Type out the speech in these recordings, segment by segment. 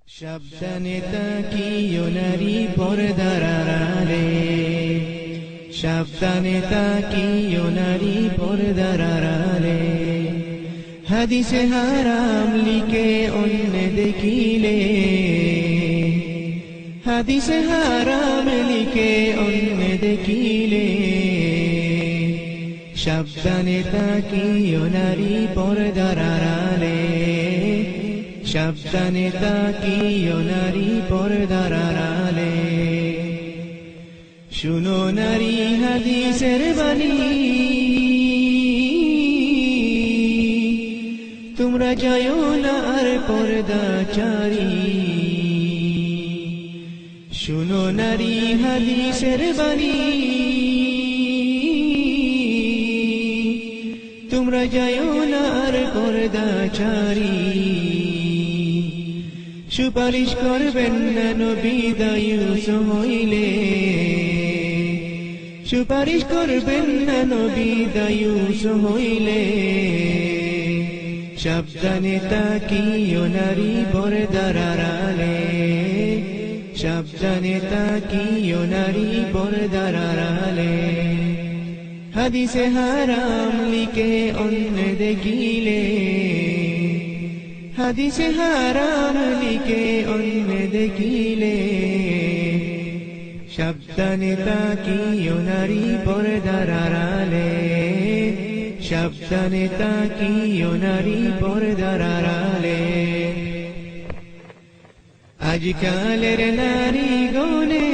সাবধানে তাকিও নারী পর্দার আড়ালে, সাবধানে তাকিও নারী পর্দার আড়ালে। হাদিসে হারাম লিখে অন্য দেখিলে, হাদিসে হারাম লিখে অন্য দেখিলে। সাবধানে তাকিও নারী পর্দার আড়ালে, সাবধানে তাকিও নারী পর্দার আড়ালে। শুনো নারী হাদিসের বাণী, তোমরা যাও না আর পর্দাচারী। শুনো নারী হাদিসের বাণী, তোমরা যাও না আর পর্দাচারী। সুপারিশ করবেন না নবী দায়ুস হইলে, সুপারিশ করবেন না নবী দায়ুস হইলে। সাবধানে তাকিও নারী পর্দার আড়ালে, সাবধানে তাকিও নারী পর্দার আড়ালে। হাদিসে হারাম লিখে অন্য দেখিলে, হাদিসে হারাম লিখে অন্য দেখিলে। সাবধানে তাকিও নারী পর্দার আড়ালে, সাবধানে তাকিও নারী পর্দার আড়ালে। আজকালের নারী গনে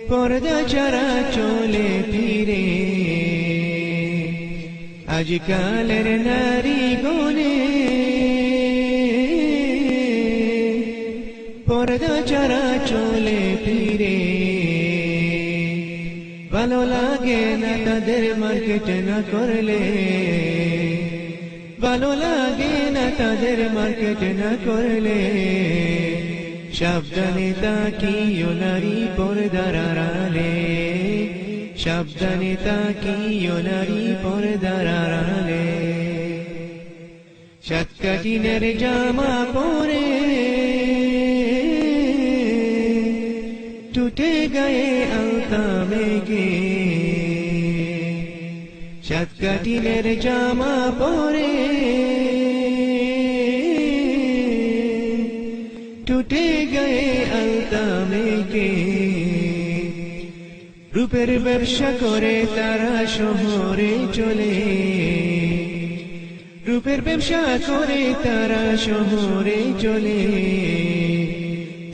পর্দা ছাড়া চলে ফিরে, আজকালের নারী গনে পর্দা ছাড়া চলে ফিরে। ভালো লাগে না তাদের মার্কেট না করলে, ভালো লাগে না তাদের মার্কেট না করলে। সাবধানে তাকিও নারী পর্দার আড়ালে, সাবধানে তাকিও নারী পর্দার আড়ালে। সাতকাঠিনের জামা পরে টুটে গায়ে আলতা মেঘে, সাতকাঠিনের জামা পরে টুটে গায়ে আলতা মেঘে। রূপের ব্যবসা করে তারা শহরে চলে, রূপের ব্যবসা করে তারা শহরে চলে।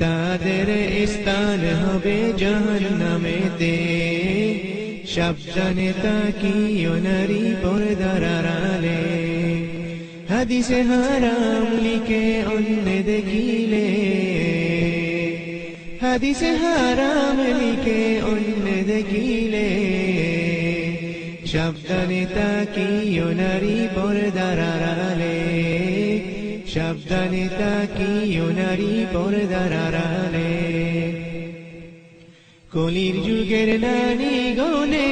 তাদের স্থান হবে জাহান্নামেতে। সাবধানে তাকিও নারী পর্দার আড়ালে, হাদিসে হারাম লিখে অন্য দেখিলে, হাদিসে হারাম লিখে অন্য দেখিলে। সাবধানে তাকিও নারী পর্দার আড়ালে, সাবধানে তাকিও নারী পর্দার আড়ালে। কলির যুগের নারী গনে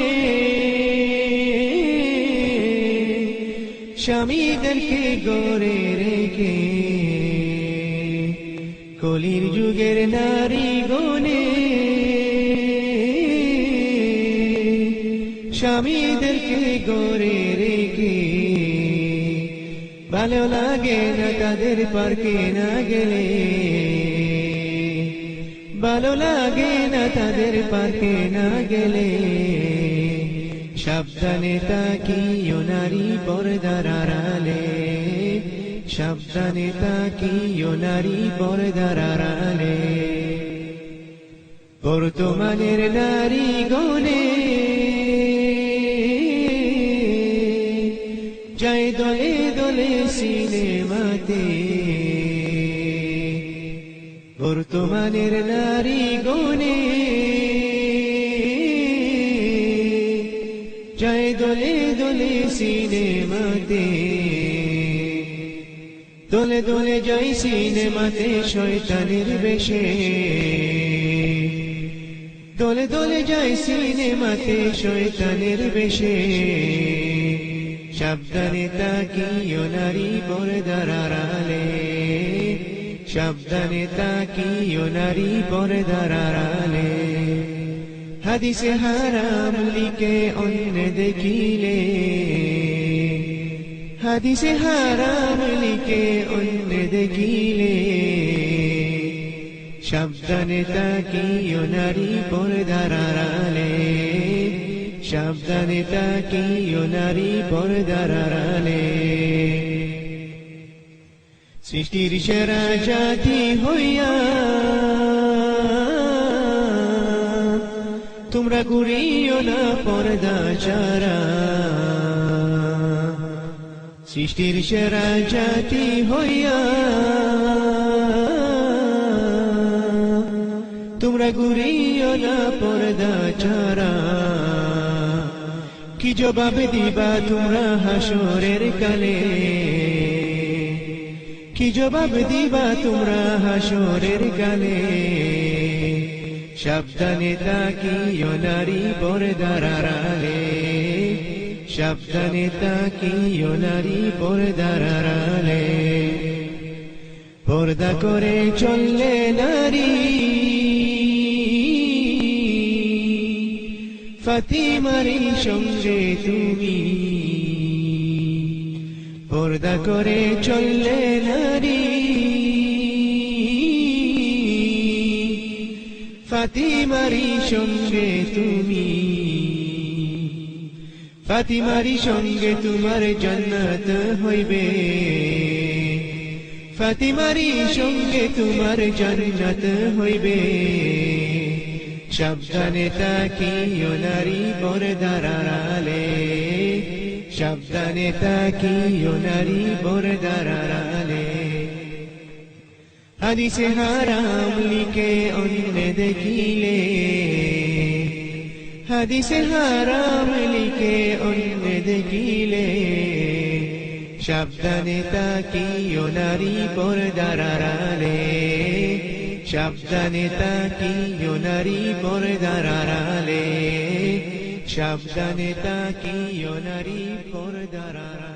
স্বামীদেরকে গড়ে রেখে, কলির যুগের নারী গনে স্বামীদেরকে গড়ে রেখে। ভালো লাগে না তাদের পার্কে না গেলে, ভালো লাগে না তাদের পার্কে না গেলে। সাবধানে তাকিও নারী পর্দার আড়ালে, সাবধানে তাকিও নারী পর্দার আড়ালে। বর্তমানের নারী গনে যায় দলে দলে সিনেমাতে, বর্তমানের নারী গনে যায় দলে দলে সিনেমাতে। দলে দলে যাই সিনেমাতে শয়তানের বেশে, দলে দলে যাই সিনেমাতে শয়তানের বেশে। সাবধানে তাকিও নারী পর্দার আড়ালে সাবধানে তাকিও নারী পর্দার আড়ালে হাদিসে হারাম লিখে অন্য দেখিলে হাদিসে হারাম লিখে অন্য দেখিলে সাবধানে তাকিও নারী পর্দার আড়ালে সাবধানে তাকিও নারী পর্দার আড়ালে সৃষ্টির সেরা জাতি হইয়া তোমরা ঘুরিও না পর্দা ছাড়া সৃষ্টির সেরা জাতি হইয়া তোমরা ঘুরিও না পর্দা ছাড়া কি জবাব দিবা তোমরা হাসরের কালে কি জবাব দিবা তোমরা হাসরের কালে সাবধানে তাকিও নারী পর্দার আড়ালে সাবধানে তাকিও নারী পর্দার আড়ালে পর্দা করে চললে নারী ফাতিমারি সঙ্গে তুমি পর্দা করে চললে নারী ফাতিমারি সঙ্গে তুমি ফাতিমারি সঙ্গে তোমার জান্নাত হইবে ফাতিমারি সঙ্গে তোমার জান্নাত হইবে সাবধানে তাকিও নারী পর্দার আড়ালে সাবধানে তাকিও নারী পর্দার আড়ালে হাদিসে হারাম লিখে অন্য দেখিলে হাদিসে হারাম লিখে অন্য দেখিলে সাবধানে তাকিও নারী পর্দার আড়ালে সাবধানে তাকিও নারী পর্দার আড়ালে সাবধানে তাকিও নারী পর্দার আড়ালে